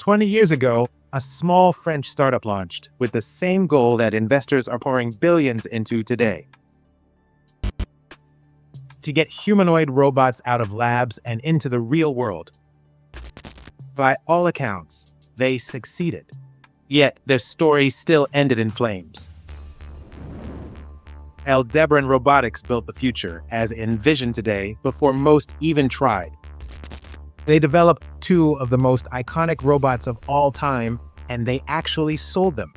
20 years ago, a small French startup launched with the same goal that investors are pouring billions into today: to get humanoid robots out of labs and into the real world. By all accounts, they succeeded. Yet, their story still ended in flames. Aldebaran Robotics built the future, as envisioned today, before most even tried. They developed two of the most iconic robots of all time, and they actually sold them.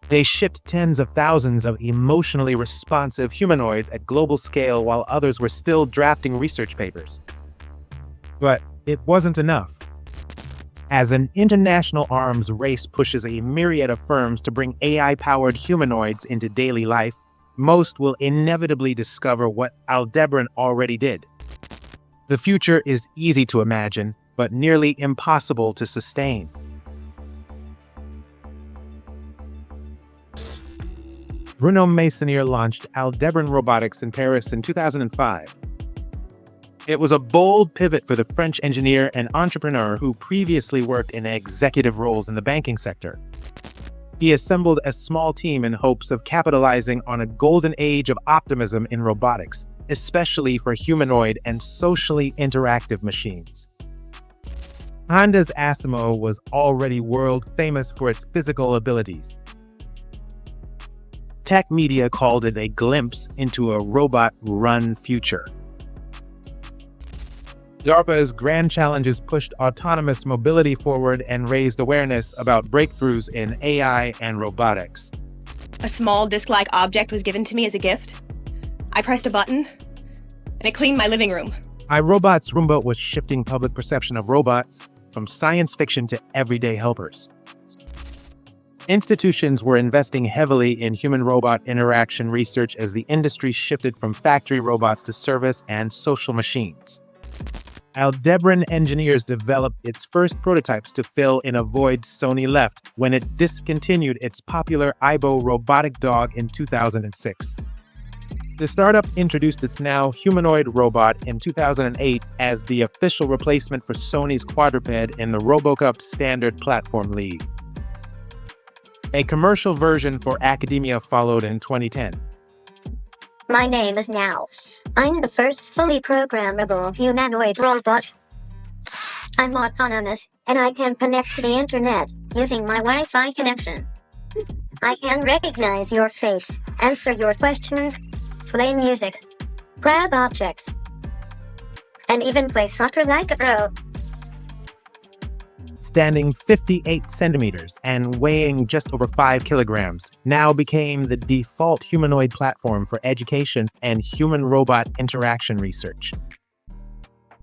They shipped tens of thousands of emotionally responsive humanoids at global scale while others were still drafting research papers. But it wasn't enough. As an international arms race pushes a myriad of firms to bring AI-powered humanoids into daily life, most will inevitably discover what Aldebaran already did. The future is easy to imagine, but nearly impossible to sustain. Bruno Masonier launched Aldebaran Robotics in Paris in 2005. It was a bold pivot for the French engineer and entrepreneur who previously worked in executive roles in the banking sector. He assembled a small team in hopes of capitalizing on a golden age of optimism in robotics, especially for humanoid and socially interactive machines. Honda's AIBO was already world famous for its physical abilities. Tech media called it a glimpse into a robot-run future. DARPA's grand challenges pushed autonomous mobility forward and raised awareness about breakthroughs in AI and robotics. A small disc-like object was given to me as a gift. I pressed a button, and it cleaned my living room. iRobot's Roomba was shifting public perception of robots from science fiction to everyday helpers. Institutions were investing heavily in human-robot interaction research as the industry shifted from factory robots to service and social machines. Aldebaran engineers developed its first prototypes to fill in a void Sony left when it discontinued its popular AIBO robotic dog in 2006. The startup introduced its now humanoid robot in 2008 as the official replacement for Sony's quadruped in the RoboCup Standard Platform League. A commercial version for academia followed in 2010. My name is NAO. I'm the first fully programmable humanoid robot. I'm autonomous, and I can connect to the internet using my Wi-Fi connection. I can recognize your face, answer your questions, play music, grab objects, and even play soccer like a pro. Standing 58 centimeters and weighing just over 5 kilograms, now became the default humanoid platform for education and human-robot interaction research.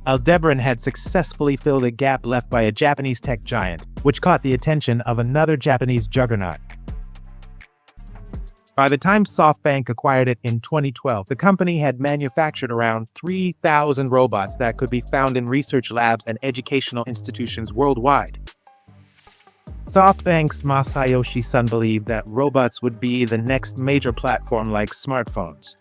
Aldebaran had successfully filled a gap left by a Japanese tech giant, which caught the attention of another Japanese juggernaut. By the time SoftBank acquired it in 2012, the company had manufactured around 3,000 robots that could be found in research labs and educational institutions worldwide. SoftBank's Masayoshi Son believed that robots would be the next major platform like smartphones.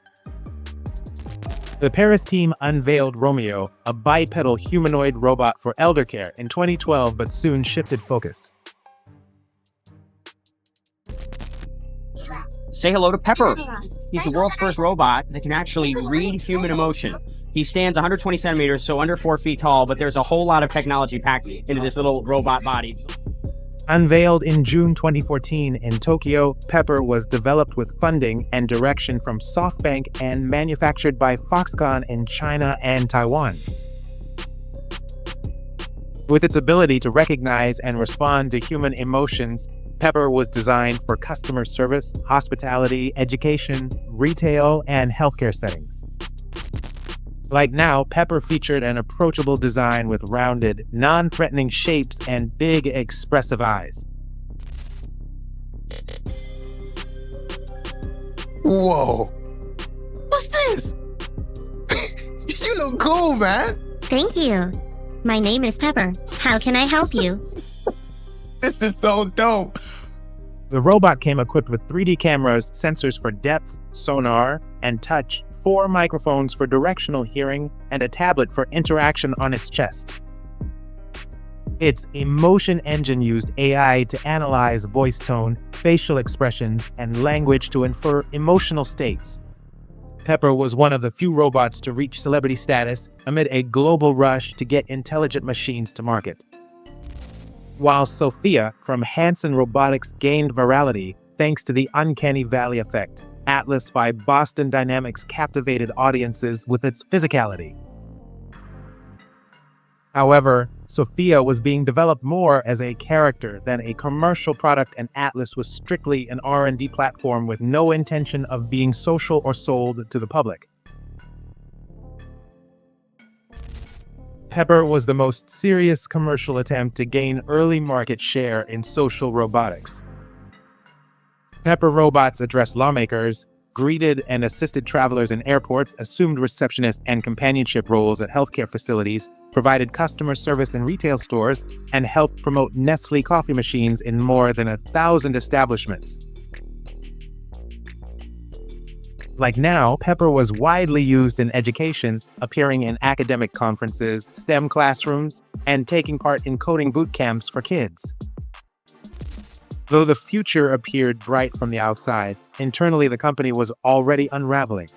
The Paris team unveiled Romeo, a bipedal humanoid robot for elder care, in 2012 but soon shifted focus. Say hello to Pepper. He's the world's first robot that can actually read human emotion. He stands 120 centimeters, so under 4 feet tall, but there's a whole lot of technology packed into this little robot body. Unveiled in June 2014 in Tokyo, Pepper was developed with funding and direction from SoftBank and manufactured by Foxconn in China and Taiwan. With its ability to recognize and respond to human emotions, Pepper was designed for customer service, hospitality, education, retail, and healthcare settings. Like now, Pepper featured an approachable design with rounded, non-threatening shapes and big, expressive eyes. Whoa! What's this? You look cool, man! Thank you. My name is Pepper. How can I help you? This is so dope! The robot came equipped with 3D cameras, sensors for depth, sonar, and touch, 4 microphones for directional hearing, and a tablet for interaction on its chest. Its emotion engine used AI to analyze voice tone, facial expressions, and language to infer emotional states. Pepper was one of the few robots to reach celebrity status amid a global rush to get intelligent machines to market. While Sophia from Hanson Robotics gained virality thanks to the uncanny valley effect, Atlas by Boston Dynamics captivated audiences with its physicality. However, Sophia was being developed more as a character than a commercial product, and Atlas was strictly an R&D platform with no intention of being social or sold to the public. Pepper was the most serious commercial attempt to gain early market share in social robotics. Pepper robots addressed lawmakers, greeted and assisted travelers in airports, assumed receptionist and companionship roles at healthcare facilities, provided customer service in retail stores, and helped promote Nestle coffee machines in more than 1,000 establishments. Like NAO, Pepper was widely used in education, appearing in academic conferences, STEM classrooms, and taking part in coding boot camps for kids. Though the future appeared bright from the outside, internally the company was already unraveling.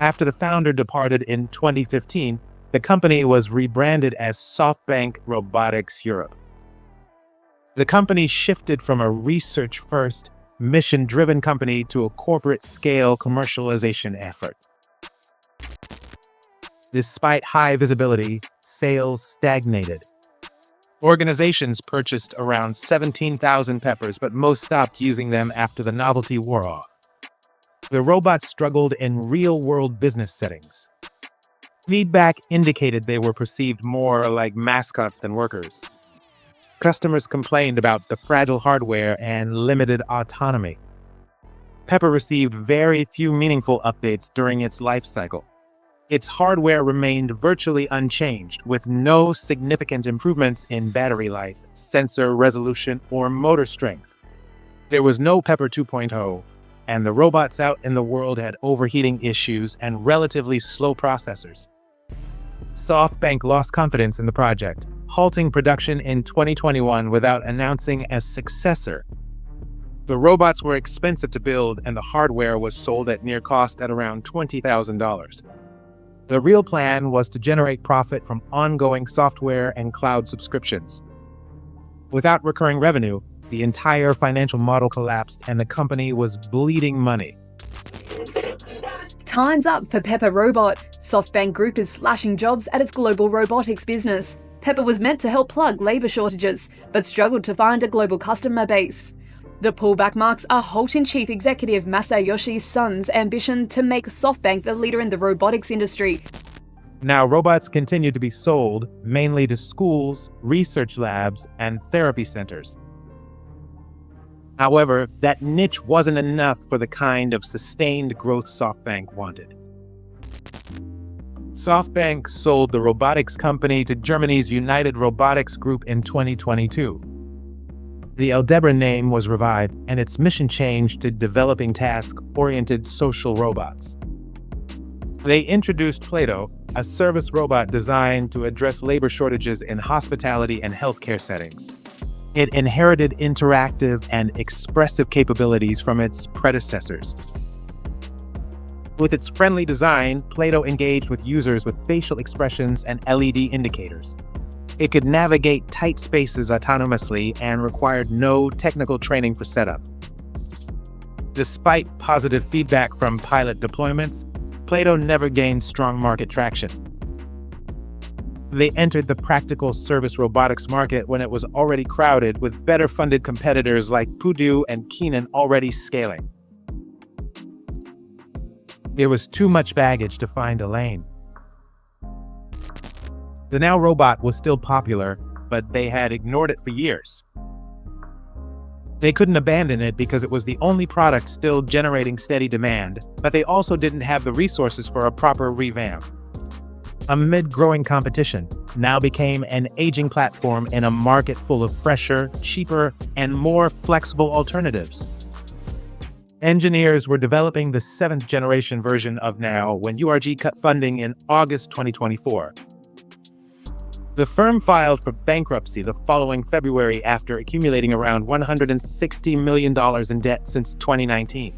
After the founder departed in 2015, the company was rebranded as SoftBank Robotics Europe. The company shifted from a research-first, mission-driven company to a corporate-scale commercialization effort. Despite high visibility, sales stagnated. Organizations purchased around 17,000 Peppers, but most stopped using them after the novelty wore off. The robots struggled in real-world business settings. Feedback indicated they were perceived more like mascots than workers. Customers complained about the fragile hardware and limited autonomy. Pepper received very few meaningful updates during its life cycle. Its hardware remained virtually unchanged, with no significant improvements in battery life, sensor resolution, or motor strength. There was no Pepper 2.0, and the robots out in the world had overheating issues and relatively slow processors. SoftBank lost confidence in the project, halting production in 2021 without announcing a successor. The robots were expensive to build, and the hardware was sold at near cost at around $20,000. The real plan was to generate profit from ongoing software and cloud subscriptions. Without recurring revenue, the entire financial model collapsed and the company was bleeding money. Time's up for Pepper Robot. SoftBank Group is slashing jobs at its global robotics business. Pepper was meant to help plug labour shortages, but struggled to find a global customer base. The pullback marks a halt in Chief Executive Masayoshi Son's ambition to make SoftBank the leader in the robotics industry. Now, robots continue to be sold mainly to schools, research labs, and therapy centers. However, that niche wasn't enough for the kind of sustained growth SoftBank wanted. SoftBank sold the robotics company to Germany's United Robotics Group in 2022. The Aldebaran name was revived, and its mission changed to developing task-oriented social robots. They introduced Plato, a service robot designed to address labor shortages in hospitality and healthcare settings. It inherited interactive and expressive capabilities from its predecessors. With its friendly design, Plato engaged with users with facial expressions and LED indicators. It could navigate tight spaces autonomously and required no technical training for setup. Despite positive feedback from pilot deployments, Plato never gained strong market traction. They entered the practical service robotics market when it was already crowded, with better-funded competitors like Purdue and Keenan already scaling. There was too much baggage to find a lane. The NAO robot was still popular, but they had ignored it for years. They couldn't abandon it because it was the only product still generating steady demand, but they also didn't have the resources for a proper revamp. Amid growing competition, NAO became an aging platform in a market full of fresher, cheaper, and more flexible alternatives. Engineers were developing the 7th generation version of NAO when URG cut funding in August 2024. The firm filed for bankruptcy the following February after accumulating around $160 million in debt since 2019.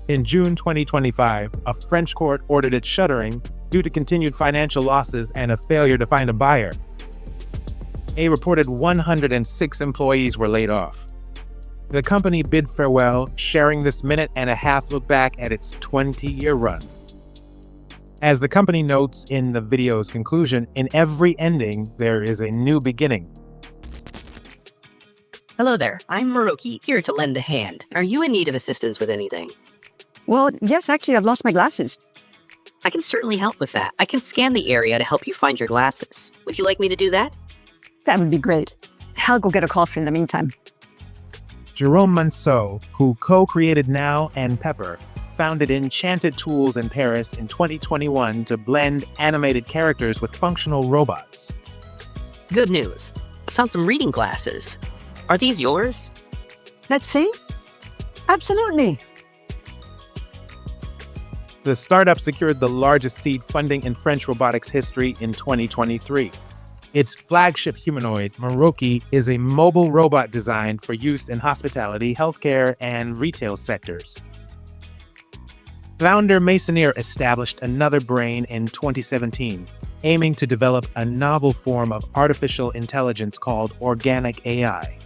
In June 2025, a French court ordered its shuttering due to continued financial losses and a failure to find a buyer. A reported 106 employees were laid off. The company bid farewell, sharing this minute-and-a-half look back at its 20-year run. As the company notes in the video's conclusion, in every ending, there is a new beginning. Hello there, I'm Miroki, here to lend a hand. Are you in need of assistance with anything? Well, yes, actually, I've lost my glasses. I can certainly help with that. I can scan the area to help you find your glasses. Would you like me to do that? That would be great. I'll go get a coffee in the meantime. Jerome Monceau, who co-created NAO and Pepper, founded Enchanted Tools in Paris in 2021 to blend animated characters with functional robots. Good news. I found some reading glasses. Are these yours? Let's see. Absolutely. The startup secured the largest seed funding in French robotics history in 2023. Its flagship humanoid, Miroki, is a mobile robot designed for use in hospitality, healthcare, and retail sectors. Founder Masonier established Another Brain in 2017, aiming to develop a novel form of artificial intelligence called organic AI.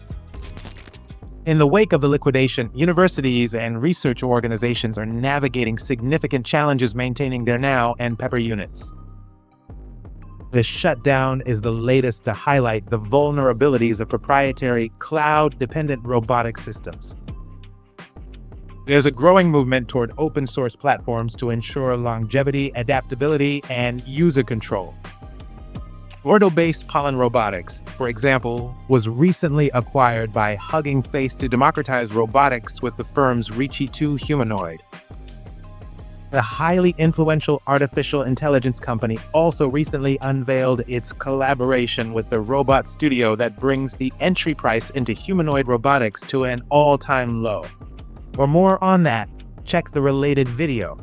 In the wake of the liquidation, universities and research organizations are navigating significant challenges maintaining their NAO and Pepper units. The shutdown is the latest to highlight the vulnerabilities of proprietary, cloud-dependent robotic systems. There's a growing movement toward open-source platforms to ensure longevity, adaptability, and user control. Bordeaux-based Pollen Robotics, for example, was recently acquired by Hugging Face to democratize robotics with the firm's Reachy 2 humanoid. The highly influential artificial intelligence company also recently unveiled its collaboration with the robot studio that brings the entry price into humanoid robotics to an all-time low. For more on that, check the related video.